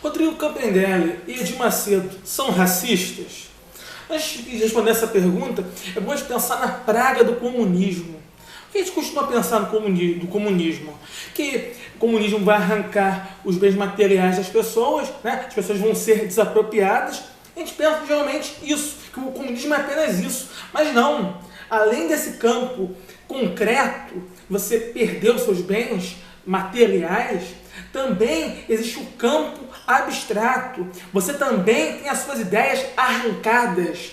Rodrigo Campendelli e Edir Macedo são racistas? Antes de responder essa pergunta, é bom a gente pensar na praga do comunismo. O que a gente costuma pensar do comunismo? Que o comunismo vai arrancar os bens materiais das pessoas, né? As pessoas vão ser desapropriadas. A gente pensa geralmente isso, que o comunismo é apenas isso. Mas não. Além desse campo concreto, você perder os seus bens materiais, também existe o campo abstrato. Você também tem as suas ideias arrancadas.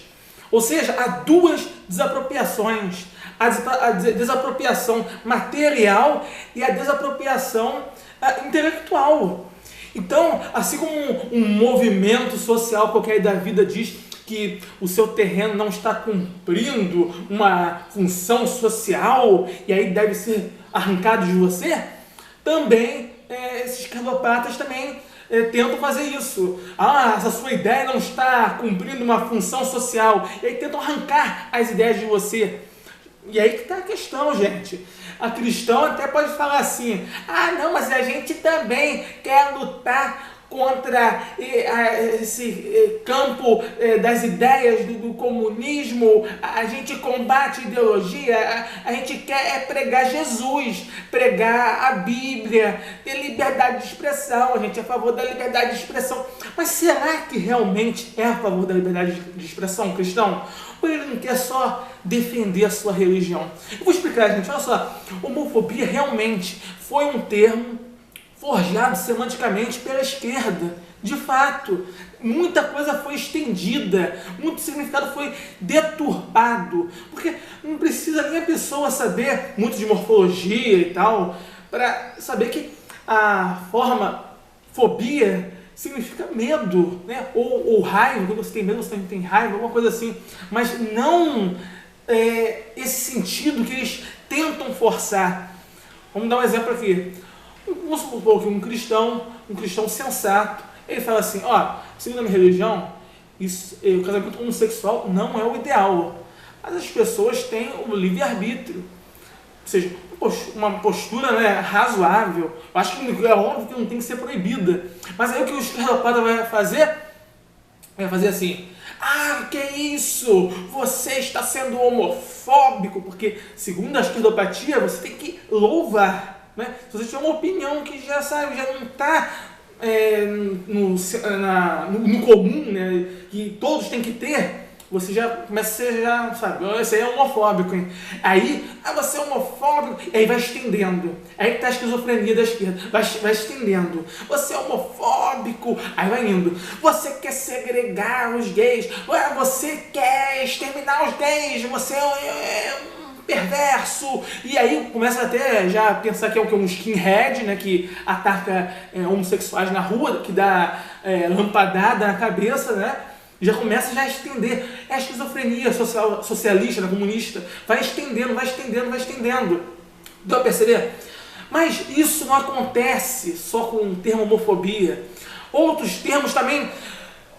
Ou seja, há duas desapropriações. A desapropriação material e a desapropriação intelectual. Então, assim como um movimento social qualquer da vida diz que o seu terreno não está cumprindo uma função social e aí deve ser arrancado de você, também esses esquerdopatas também tentam fazer isso. Essa sua ideia não está cumprindo uma função social, e aí tentam arrancar as ideias de você. E aí que está a questão, gente. A cristão até pode falar assim: não, mas a gente também quer lutar contra esse campo das ideias do comunismo, a gente combate ideologia, a gente quer pregar Jesus, pregar a Bíblia, ter liberdade de expressão, a gente é a favor da liberdade de expressão. Mas será que realmente é a favor da liberdade de expressão, cristão? Ou ele não quer só defender a sua religião? Eu vou explicar, gente, olha só, homofobia realmente foi um termo forjado semanticamente pela esquerda. De fato, muita coisa foi estendida, muito significado foi deturpado, porque não precisa nem a pessoa saber muito de morfologia e tal, para saber que a forma fobia significa medo, né? Ou raiva. Quando você tem medo, você também tem raiva, alguma coisa assim, mas não esse sentido que eles tentam forçar. Vamos dar um exemplo aqui. Vamos supor que um cristão sensato, ele fala assim: segundo a minha religião, o casamento homossexual não é o ideal, mas as pessoas têm o livre-arbítrio, ou seja, uma postura, né, razoável. Eu acho que é óbvio que não tem que ser proibida, mas aí o que o esquerdopata vai fazer? Vai fazer assim: que isso? Você está sendo homofóbico, porque segundo a esquerdopatia você tem que louvar. Né? Se você tiver uma opinião que já não está no comum, né, que todos têm que ter, você já começa a ser, você é homofóbico, hein? Aí, você é homofóbico, e aí vai estendendo. Aí está a esquizofrenia da esquerda, vai estendendo. Você é homofóbico, aí vai indo. Você quer segregar os gays, você quer exterminar os gays, você é perverso, e aí começa até já a pensar que é um skinhead, né, que ataca homossexuais na rua, que dá lampadada na cabeça, né, já começa a estender. É a esquizofrenia socialista, né, comunista, vai estendendo. Deu a perceber? Mas isso não acontece só com o termo homofobia. Outros termos também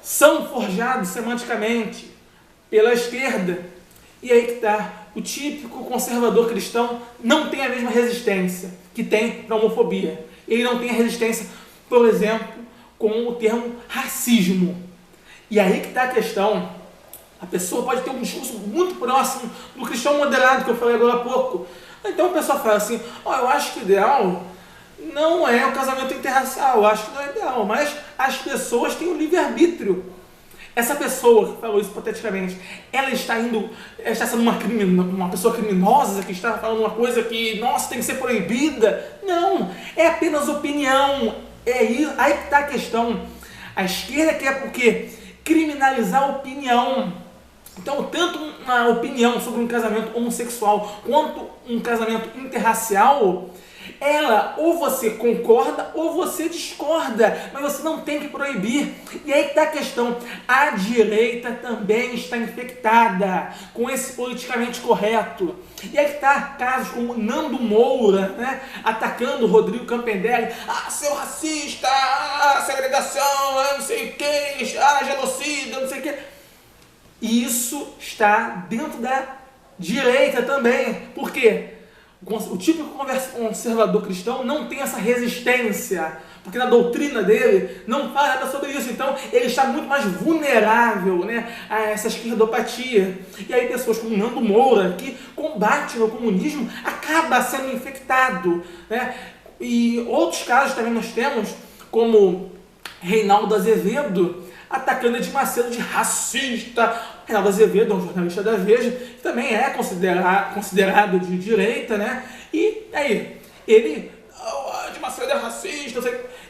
são forjados semanticamente pela esquerda, e aí que está. O típico conservador cristão não tem a mesma resistência que tem para a homofobia. Ele não tem a resistência, por exemplo, com o termo racismo. E aí que está a questão. A pessoa pode ter um discurso muito próximo do cristão moderado, que eu falei agora há pouco. Então a pessoa fala assim: eu acho que o ideal não é o casamento interracial, eu acho que não é ideal, mas as pessoas têm o livre-arbítrio. Essa pessoa que falou isso hipoteticamente, ela está sendo uma pessoa criminosa, que está falando uma coisa que, tem que ser proibida? Não, é apenas opinião. Aí que está a questão. A esquerda quer por quê? Criminalizar a opinião. Então, tanto uma opinião sobre um casamento homossexual quanto um casamento interracial, ou você concorda ou você discorda, mas você não tem que proibir. E aí que está a questão. A direita também está infectada com esse politicamente correto. E aí que está casos como Nando Moura, né, atacando Rodrigo Campendelli: seu racista, segregação, não sei o que, genocida, não sei o que. E isso está dentro da direita também. Por quê? O típico conservador cristão não tem essa resistência porque na doutrina dele não fala nada sobre isso. Então ele está muito mais vulnerável, né, a essa esquerdopatia. E aí pessoas como Nando Moura, que combatem o comunismo, acaba sendo infectado, né? E outros casos também nós temos, como Reinaldo Azevedo, atacando Edir Macedo de racista. Reinaldo Azevedo é um jornalista da Veja, que também é considerado de direita, né? E aí, ele, Edir Macedo é racista,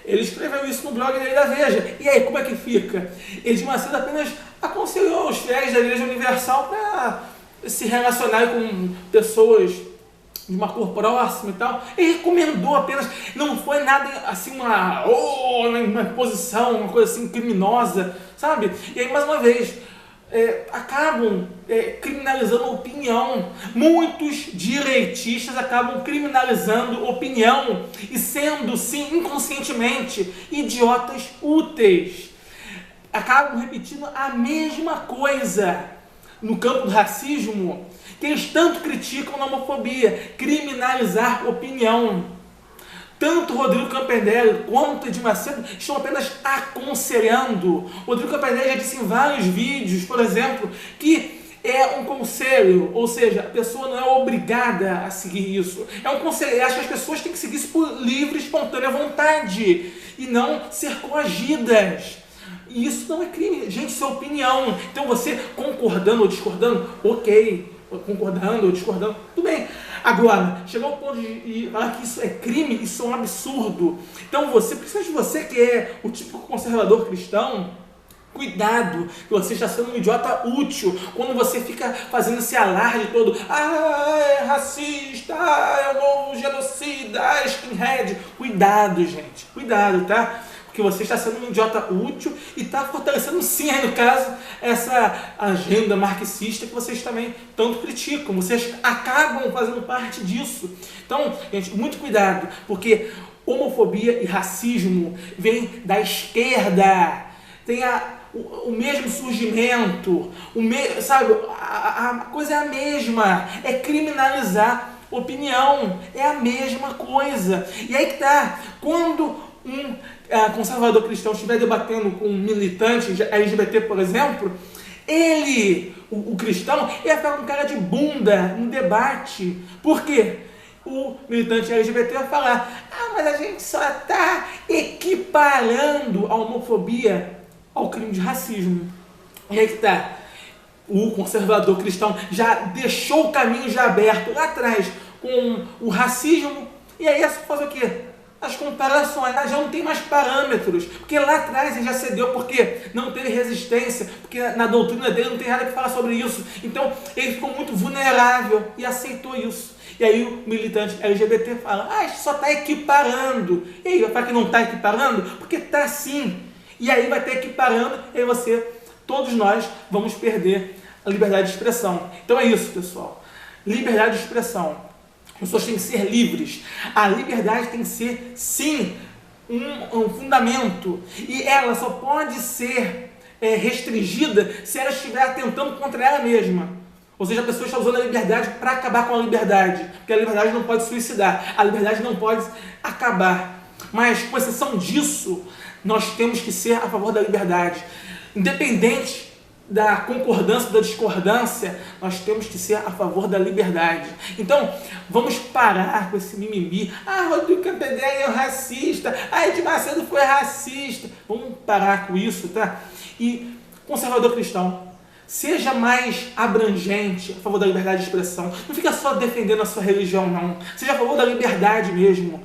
ele escreveu isso no blog dele da Veja. E aí, como é que fica? Edir Macedo apenas aconselhou os fiéis da Igreja Universal para se relacionar com pessoas de uma cor próxima e tal. Ele recomendou apenas, não foi nada assim, uma posição, uma coisa assim criminosa, sabe? E aí, mais uma vez, acabam criminalizando a opinião. Muitos direitistas acabam criminalizando opinião e sendo, sim, inconscientemente, idiotas úteis. Acabam repetindo a mesma coisa no campo do racismo que eles tanto criticam na homofobia: criminalizar opinião. Tanto Rodrigo Campanelli quanto Edir Macedo estão apenas aconselhando. Rodrigo Campanelli já disse em vários vídeos, por exemplo, que é um conselho, ou seja, a pessoa não é obrigada a seguir isso. É um conselho, ele acha que as pessoas têm que seguir isso por livre, espontânea vontade e não ser coagidas. E isso não é crime, gente, isso é opinião. Então você concordando ou discordando, ok. Concordando ou discordando, tudo bem. Agora, chegar ao ponto de falar que isso é crime, isso é um absurdo. Então você, principalmente você que é o típico conservador cristão, cuidado, que você está sendo um idiota útil quando você fica fazendo esse alarde todo. É racista, é um novo genocida, é skinhead. Cuidado, gente, cuidado, tá? Porque você está sendo um idiota útil e está fortalecendo, sim, aí no caso, essa agenda marxista que vocês também tanto criticam. Vocês acabam fazendo parte disso. Então, gente, muito cuidado, porque homofobia e racismo vêm da esquerda. Tem o mesmo surgimento, sabe? A coisa é a mesma, é criminalizar opinião, é a mesma coisa. E aí que tá, quando um conservador cristão estiver debatendo com um militante LGBT, por exemplo, ele, o cristão, ia ficar com cara de bunda no debate. Por quê? O militante LGBT vai falar: mas a gente só está equiparando a homofobia ao crime de racismo. E aí que tá, o conservador cristão já deixou o caminho já aberto lá atrás com o racismo, e aí é só fazer o quê? As comparações, já não tem mais parâmetros, porque lá atrás ele já cedeu porque não teve resistência, porque na doutrina dele não tem nada que falar sobre isso. Então ele ficou muito vulnerável e aceitou isso. E aí o militante LGBT fala: a gente só está equiparando. E aí vai falar que não está equiparando? Porque está sim. E aí vai ter equiparando, e aí todos nós vamos perder a liberdade de expressão. Então é isso, pessoal. Liberdade de expressão. As pessoas têm que ser livres. A liberdade tem que ser, sim, um fundamento. E ela só pode ser restringida se ela estiver atentando contra ela mesma. Ou seja, a pessoa está usando a liberdade para acabar com a liberdade. Porque a liberdade não pode suicidar. A liberdade não pode acabar. Mas, com exceção disso, nós temos que ser a favor da liberdade. Independente da concordância ou da discordância, nós temos que ser a favor da liberdade. Então, vamos parar com esse mimimi. Rodrigo Campanelli é um racista. Edir Macedo foi racista. Vamos parar com isso, tá? E, conservador cristão, seja mais abrangente a favor da liberdade de expressão. Não fica só defendendo a sua religião, não. Seja a favor da liberdade mesmo.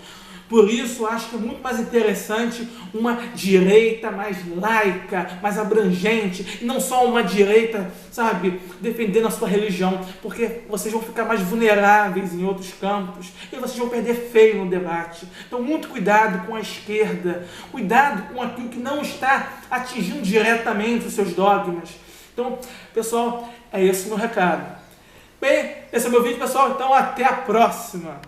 Por isso, acho que é muito mais interessante uma direita mais laica, mais abrangente, e não só uma direita, sabe, defendendo a sua religião, porque vocês vão ficar mais vulneráveis em outros campos, e vocês vão perder feio no debate. Então, muito cuidado com a esquerda, cuidado com aquilo que não está atingindo diretamente os seus dogmas. Então, pessoal, é esse o meu recado. Bem, esse é o meu vídeo, pessoal, então até a próxima!